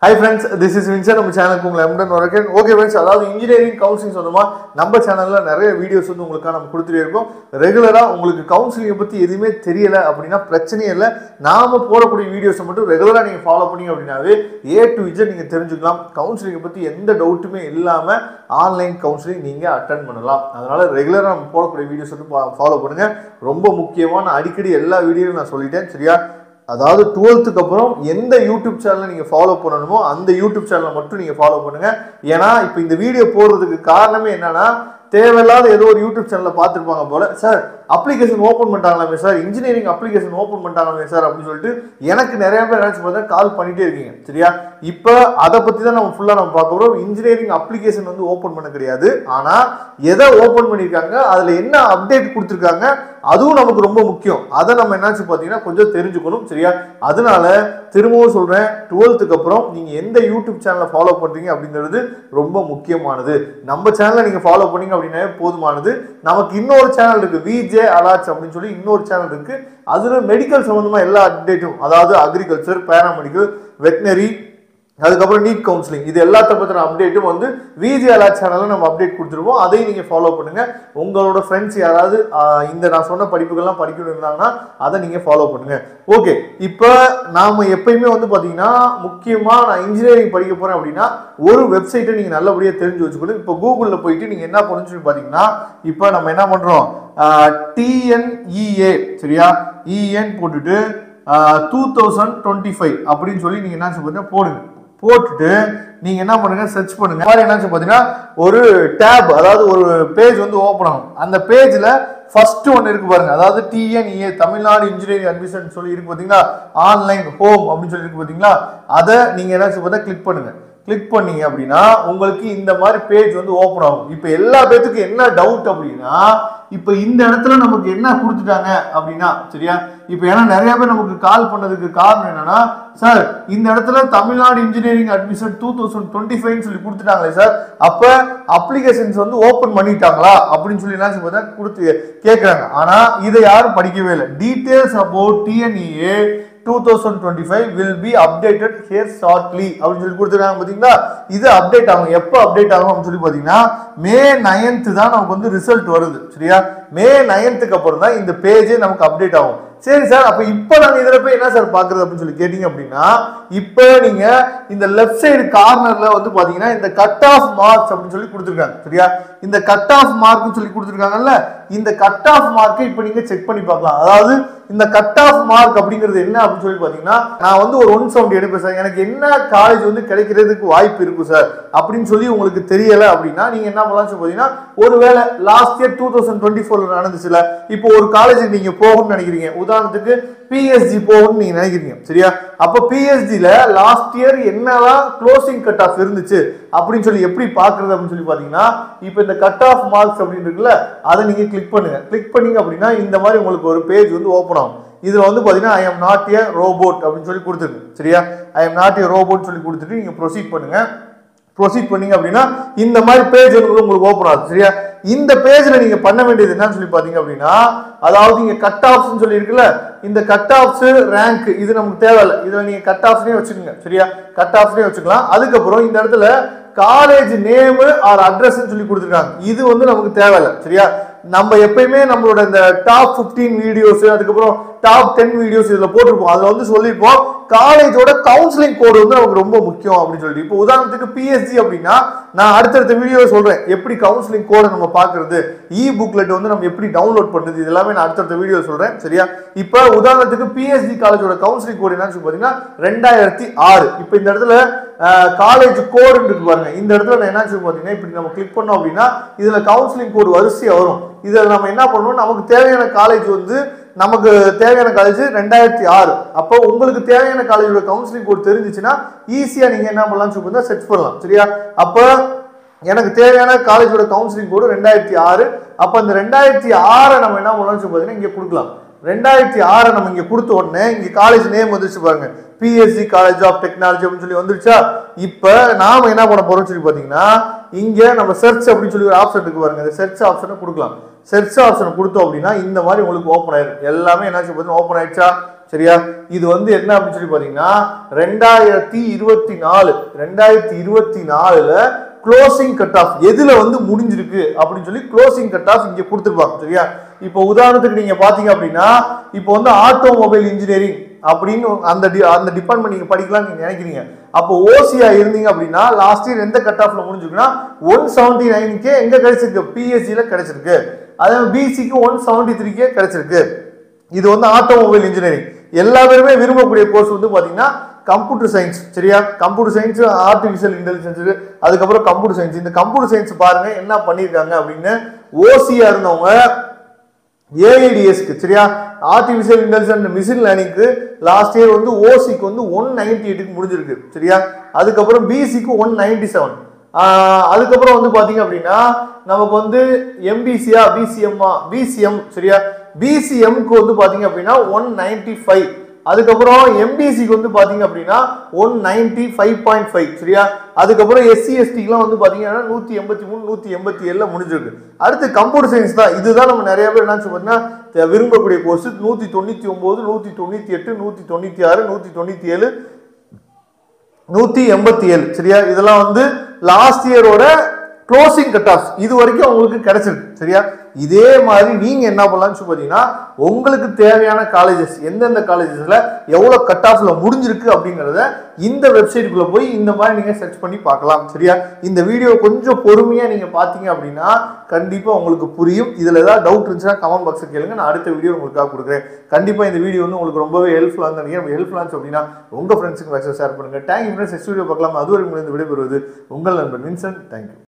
Hi friends, this is Vincent. நம்ம சேனலுக்கு உங்களை அன்புடன் வரவேற்கிறேன். ஓகே ஃப்ரெண்ட்ஸ், அதாவது இன்ஜினியரிங் கவுன்சிலிங் சொந்தமா நம்ம சேனல்ல நிறைய வீடியோஸ் வந்து உங்களுக்காக நம்ம கொடுத்துட்டே இருக்கோம். ரெகுலரா உங்களுக்கு கவுன்சிலிங் பத்தி எதுவுமே தெரியல அப்படின்னா பிரச்சனையே இல்லை. நாம போடக்கூடிய வீடியோஸை மட்டும் ரெகுலரா நீங்க ஃபாலோ பண்ணீங்க அப்படின்னாவே A to Z நீங்க தெரிஞ்சுக்கலாம். கவுன்சிலிங் பத்தி எந்த டவுட்டுமே இல்லாம ஆன்லைன் கவுன்சிலிங் நீங்க அட்டெண்ட் பண்ணலாம். அதனால ரெகுலரா நம்ம போடக்கூடிய வீடியோஸ் வந்து ஃபாலோ பண்ணுங்க. ரொம்ப முக்கியமான அடிக்கடி எல்லா வீடியோவும் நான் சொல்லிட்டேன், சரியா? அதாவது 12th அப்புறம் எந்த யூடியூப் சேனலை நீங்கள் ஃபாலோ பண்ணணுமோ அந்த யூடியூப் சேனலை மட்டும் நீங்கள் ஃபாலோ பண்ணுங்க. ஏன்னா இப்போ இந்த வீடியோ போடுறதுக்கு காரணமே என்னன்னா, தேவையில்லாத ஏதோ ஒரு யூடியூப் சேனலில் பார்த்துருப்பாங்க போல, sir application open பண்ணிட்டாங்களாமே sir, engineering application open பண்ணிட்டாங்களாமே sir அப்படின்னு சொல்லிட்டு எனக்கு நிறைய பேர் நினச்சி பார்த்தா கால் பண்ணிட்டே இருக்கீங்க, சரியா? இப்போ அதை பற்றி தான் நம்ம ஃபுல்லாக நம்ம பார்க்க போகிறோம். இன்ஜினியரிங் அப்ளிகேஷன் வந்து ஓப்பன் பண்ண கிடையாது, ஆனால் எதை ஓப்பன் பண்ணியிருக்காங்க, அதில் என்ன அப்டேட் கொடுத்துருக்காங்க, அதுவும் நமக்கு ரொம்ப முக்கியம். அதை நம்ம என்னாச்சு பார்த்தீங்கன்னா கொஞ்சம் தெரிஞ்சுக்கணும், சரியா? அதனால திரும்பவும் சொல்கிறேன், 12th அப்புறம் நீங்கள் எந்த யூடியூப் சேனலை ஃபாலோ பண்ணுறீங்க அப்படிங்கிறது ரொம்ப முக்கியமானது. நம்ம சேனலை நீங்கள் ஃபாலோ பண்ணீங்க அப்படின்னா போதுமானது. நமக்கு இன்னொரு சேனல் இருக்கு, VJ Alerts அப்படின்னு சொல்லி இன்னொரு சேனல் இருக்கு. அதுல மெடிக்கல் சம்பந்தமா எல்லா அப்டேட்டும், அதாவது அக்ரிகல்ச்சர், பேராமெடிக்கல், வெட்டினரி, அதுக்கப்புறம் நீட் கவுன்சிலிங், இது எல்லாத்த பத்தின அப்டேட்டும் வந்து VJ Alerts சேனல்ல நம்ம அப்டேட் கொடுத்துருவோம். அதையும் நீங்க ஃபாலோ பண்ணுங்க. உங்களோட ஃப்ரெண்ட்ஸ் யாராவது இந்த நான் சொன்ன படிப்புகள்லாம் படிக்கணும் இருந்தாங்கன்னா அதை நீங்க ஃபாலோ பண்ணுங்க. ஓகே, இப்போ நாம எப்பயுமே வந்து பாத்தீங்கன்னா முக்கியமா நான் இன்ஜினியரிங் படிக்க போறேன் அப்படின்னா ஒரு வெப்சைட்டை நீங்க நல்லபடியா தெரிஞ்சு வச்சுக்கணும். இப்போ கூகுள்ல போயிட்டு நீங்க என்ன பண்ணணும்னு சொல்லி பாத்தீங்கன்னா, இப்போ நம்ம என்ன பண்றோம், TNEA, சரியா? EN போட்டுட்டு 2025 அப்படின்னு சொல்லி நீங்க என்ன சொல்றீங்க போடுங்க. போட்டுட்டு நீங்க என்ன பண்ணுங்க, சர்ச் பண்ணுங்க. என்ன பாத்தீங்கன்னா ஒரு டேப், அதாவது ஒரு பேஜ் வந்து ஓபன் ஆகும். அந்த பேஜ்ல ஃபர்ஸ்ட் ஒன்னு இருக்கு பாருங்க, அதாவது TNEA தமிழ்நாடு இன்ஜினியரிங் அட்மிஷன் சொல்லி இருக்கு பாத்தீங்களா, ஆன்லைன் ஹோம் அப்படின்னு சொல்லி இருக்கு பாத்தீங்களா, அதை நீங்க என்ன பார்த்தா கிளிக் பண்ணுங்க. கிளிக் பண்ணீங்க அப்படின்னா உங்களுக்கு இந்த மாதிரி பேஜ் வந்து ஓபன் ஆகும். இப்போ எல்லா பேத்துக்கும் என்ன டவுட் அப்படின்னா, இப்போ இந்த இடத்துல நமக்கு என்ன கொடுத்துட்டாங்க அப்படின்னா, சரியா? இப்போ ஏன்னா நிறைய பேர் நமக்கு கால் பண்ணதுக்கு காரணம் என்னன்னா, சார் இந்த இடத்துல தமிழ்நாடு இன்ஜினியரிங் அட்மிஷன் 2025 சொல்லி கொடுத்துட்டாங்களே சார், அப்ப அப்ளிகேஷன்ஸ் வந்து ஓபன் பண்ணிட்டாங்களா அப்படின்னு சொல்லி என்ன பார்த்தா கொடுத்து கேட்கறாங்க. ஆனா இதை யாரும் படிக்கவே இல்லை. Details about TNEA 2025 will be updated here shortly அப்படின்னு சொல்லி கொடுத்துருக்காங்க பாத்தீங்களா. இது அப்டேட் ஆகும். எப்போ அப்டேட் ஆகும் அப்படின்னு சொல்லி பாத்தீங்கன்னா, May 9th தான் நமக்கு வந்து ரிசல்ட் வருது, சரியா? May 9th அப்புறம் தான் இந்த பேஜே நமக்கு அப்டேட் ஆகும். சரி சார், அப்ப இப்ப நாங்க இதுல போய் என்ன சார் பாக்குறது அப்படின்னு சொல்லி கேட்டீங்க அப்படின்னா, இப்ப நீங்க இந்த லெஃப்ட் சைடு கார்னர்ல வந்து பாத்தீங்கன்னா இந்த கட் ஆஃப் மார்க்ஸ் அப்படின்னு சொல்லி கொடுத்துருக்காங்க, சரியா? இந்த கட் ஆஃப் மார்க் சொல்லி கொடுத்துருக்காங்கல்ல, இந்த கட் ஆஃப் மார்க்கை இப்ப நீங்க செக் பண்ணி பார்க்கலாம். அதாவது இந்த கட் ஆஃப் மார்க் அப்படிங்கிறது என்ன அப்படின்னு சொல்லி பாத்தீங்கன்னா, நான் வந்து ஒரு 170 எடுப்பேன் சார், எனக்கு என்ன காலேஜ் வந்து கிடைக்கிறதுக்கு வாய்ப்பு இருக்கு சார் அப்படின்னு சொல்லி உங்களுக்கு தெரியல அப்படின்னா நீங்க என்ன பண்ணலாம் பாத்தீங்கன்னா, ஒருவேளை லாஸ்ட் இயர் 2024 நடந்துச்சுல, இப்போ ஒரு காலேஜ் நீங்க போகணும்னு நினைக்கிறீங்க, உதாரணத்துக்கு PSG போகணும்னு நீங்க நினைக்கிறீங்க, சரியா? அப்ப PSG-ல லாஸ்ட் இயர் என்னதான் க்ளோசிங் கட் ஆஃப் இருந்துச்சு அப்படின்னு சொல்லி எப்படி பாக்குறது அப்படின்னு சொல்லி பாத்தீங்கன்னா, இப்போ இந்த கட் ஆஃப் மார்க்ஸ் அப்படின்னு இருக்குல்ல, அதை நீங்க கிளிக் பண்ணுங்க. கிளிக் பண்ணீங்க அப்படின்னா இந்த மாதிரி உங்களுக்கு ஒரு பேஜ் வந்து ஓபன் ஆகும். இதுல வந்து பாத்தீங்கன்னா I am not a robot அப்படின்னு சொல்லி கொடுத்துருக்கு, சரியா? I am not a robot சொல்லி கொடுத்துட்டு நீங்க ப்ரொசீட் பண்ணுங்க. ப்ரொசீட் பண்ணீங்க அப்படின்னா இந்த மாதிரி பேஜ் உங்களுக்கு ஓபன் ஆகுது, சரியா? இந்த பேஜ்ல நீங்க பண்ண வேண்டியது என்னன்னு சொல்லி பாத்தீங்க அப்படின்னா, அதாவது இங்க கட் ஆஃப்ஸ் சொல்லி இருக்குல்ல, இந்த கட் ஆஃப்ஸ் ரேங்க் இது நமக்கு தேவையில்லை. இதுல நீங்க கட் ஆஃப்ஸ்னே வச்சுக்கோங்க, சரியா? கட் ஆஃப்ஸ்னே வச்சுக்கலாம். அதுக்கப்புறம் இந்த இடத்துல காலேஜ் நேம் ஆர் அட்ரஸ் சொல்லி கொடுத்துருக்காங்க, இது வந்து நமக்கு தேவையில்லை, சரியா? நம்ம எப்பயுமே நம்மளோட இந்த டாப் 15 வீடியோஸ், அதுக்கப்புறம் டாப் 10 வீடியோஸ் இதுல போட்டிருப்போம். அதுல வந்து சொல்லியிருப்போம் காலேஜோட கவுன்சிலிங் கோடு வந்து நமக்கு ரொம்ப முக்கியம் அப்படின்னு சொல்லிட்டு. இப்போ உதாரணத்துக்கு PSG அப்படின்னா நான் அடுத்தடுத்த வீடியோ சொல்றேன் எப்படி கவுன்சிலிங் கோடை நம்ம பாக்குறது, புக்லெட் வந்து நம்ம எப்படி டவுன்லோட் பண்றது, இது எல்லாமே நான் அடுத்தடுத்த வீடியோ சொல்றேன், சரியா? இப்போ உதாரணத்துக்கு PSG காலேஜோட கவுன்சிலிங் கோடு என்னன்னு பாத்தீங்கன்னா 2006. இப்போ இந்த இடத்துல காலேஜ் கோடு இருக்கு பாருங்க, இந்த இடத்துல நான் என்ன பாத்தீங்கன்னா இப்படி நம்ம கிளிக் பண்ணோம் அப்படின்னா இதுல கவுன்சிலிங் கோடு வரிசையா வரும். இதில் நம்ம என்ன பண்ணணும், நமக்கு தேவையான காலேஜ் வந்து நமக்கு தேவையான காலேஜ் 2006. அப்போ உங்களுக்கு தேவையான காலேஜோட கவுன்சிலிங் கோட் தெரிஞ்சிச்சுன்னா ஈஸியா நீங்க என்ன பண்ணலாம் சொல்லி செர்ச் பண்ணலாம், சரியா? அப்போ எனக்கு தேவையான காலேஜோட கவுன்சிலிங் கோடு 2006. அப்ப அந்த 2006 நம்ம என்ன பண்ணலாம் பாத்தீங்கன்னா இங்க கொடுக்கலாம். 2006 நம்ம இங்க கொடுத்த உடனே இங்க காலேஜ் நேம் வந்துச்சு பாருங்க, PSG காலேஜ் ஆஃப் டெக்னாலஜி அப்படின்னு சொல்லி வந்துருச்சா? இப்ப நாம என்ன பண்ண போறோம்னு சொல்லி பாத்தீங்கன்னா இங்க நம்ம சர்ச் அப்படின்னு சொல்லி ஒரு ஆப்ஷன் இருக்கு பாருங்க, இந்த சர்ச் ஆப்ஷனை கொடுக்கலாம். சர்ச் ஆப்ஷனை கொடுத்தோம் அப்படின்னா இந்த மாதிரி உங்களுக்கு ஓப்பன் ஆயிடும். எல்லாமே என்னாச்சு பார்த்தீங்கன்னா ஓப்பன் ஆயிடுச்சா? சரியா? இது வந்து என்ன அப்படின்னு சொல்லி பாத்தீங்கன்னா 2024ல க்ளோசிங் கட் ஆஃப் எதுல வந்து முடிஞ்சிருக்கு அப்படின்னு சொல்லி க்ளோசிங் கட் ஆஃப் இங்க கொடுத்துருப்பாங்க. சரியா? இப்போ உதாரணத்துக்கு நீங்க பாத்தீங்க அப்படின்னா இப்போ வந்து ஆட்டோமொபைல் இன்ஜினியரிங் அப்படின்னு அந்த டிபார்ட்மெண்ட் நீங்க படிக்கலாம்னு நீங்க நினைக்கிறீங்க. அப்போ ஓசியா இருந்தீங்க அப்படின்னா லாஸ்ட் இயர் எந்த கட் ஆஃப்ல முடிஞ்சிருக்குன்னா 179K எங்க கிடைச்சிருக்கு? பிஎஸ்சில கிடைச்சிருக்கு. அதே பிசிக்கு 173K கிடைச்சிருக்கு. இது வந்து ஆட்டோமொபைல் இன்ஜினியரிங். எல்லா பேருமே விரும்பக்கூடிய கோர்ஸ் வந்து பாத்தீங்கன்னா கம்ப்யூட்டர் சயின்ஸ். சரியா? கம்ப்யூட்டர் சயின்ஸ், ஆர்டிபிஷியல் இன்டெலிஜென்ஸ், அதுக்கப்புறம் கம்ப்யூட்டர் சயின்ஸ். இந்த கம்ப்யூட்டர் சயின்ஸ் பாருங்க என்ன பண்ணிருக்காங்க அப்படின்னு, ஓசியா இருந்தவங்க ஏஐடிஎஸ்க்கு, சரியா, artificial intelligence machine லேர்னிங்க்கு last year வந்து ஓசிக்கு வந்து 198க்கு முடிஞ்சிருக்கு. சரியா? அதுக்கப்புறம் பிசிக்கு 197. அதுக்கப்புறம் வந்து பாத்தீங்க அப்படின்னா நமக்கு வந்து எம்பிசியா பிசிஎம். சரியா? பிசிஎம்க்கு வந்து பாத்தீங்க அப்படின்னா 195. அதுக்கப்புறம் எம்பிசிக்கு வந்து பாத்தீங்க அப்படின்னா 195.5. சரியா? அதுக்கப்புறம் SC/STக்குலாம் வந்து பாத்தீங்கன்னா 183 187ல முடிஞ்சிருக்கு. அடுத்து கம்ப்யூட்டர் சயின்ஸ் தான். இதுதான் நம்ம நிறைய பேர் என்ன பாத்தீங்கன்னா விரும்பக்கூடிய கோர்ஸ். 199 198 196 197 187. சரியா? இதெல்லாம் வந்து லாஸ்ட் இயரோட க்ளோசிங் கட் ஆஃப் இது வரைக்கும் உங்களுக்கு கிடைச்சிருக்கு. சரியா? இதே மாதிரி நீங்க என்ன பண்ணலாம்னு பாத்தீங்கன்னா உங்களுக்கு தேவையான காலேஜஸ் எந்தெந்த காலேஜஸ்ல எவ்வளவு கட் ஆஃப்ல முடிஞ்சிருக்கு அப்படிங்கறத இந்த வெப்சைட்டுக்குள்ள போய் இந்த மாதிரி நீங்க சர்ச் பண்ணி பார்க்கலாம். சரியா? இந்த வீடியோ கொஞ்சம் பொறுமையா நீங்க பாத்தீங்க அப்படின்னா கண்டிப்பா உங்களுக்கு புரியும். இதுல ஏதாவது டவுட் இருந்துச்சுன்னா கமெண்ட் பாக்ஸ்ல கேளுங்க, நான் அடுத்த வீடியோ உங்களுக்காக கொடுக்குறேன். கண்டிப்பா இந்த வீடியோ வந்து உங்களுக்கு ரொம்பவே ஹெல்ப்ஃபுல்லா இருந்தீங்க. ஹெல்ப்ஃபுல்லா இருந்துச்சு அப்படின்னா உங்க ஃப்ரெண்ட்ஸுக்கு ஷேர் பண்ணுங்க. Thank you friends. நெக்ஸ்ட் வீடியோ பார்க்கலாம். அதுவரை உங்களுக்கு விடைபெறுவது உங்கள் நண்பன் வின்சென்ட். தேங்க்யூ.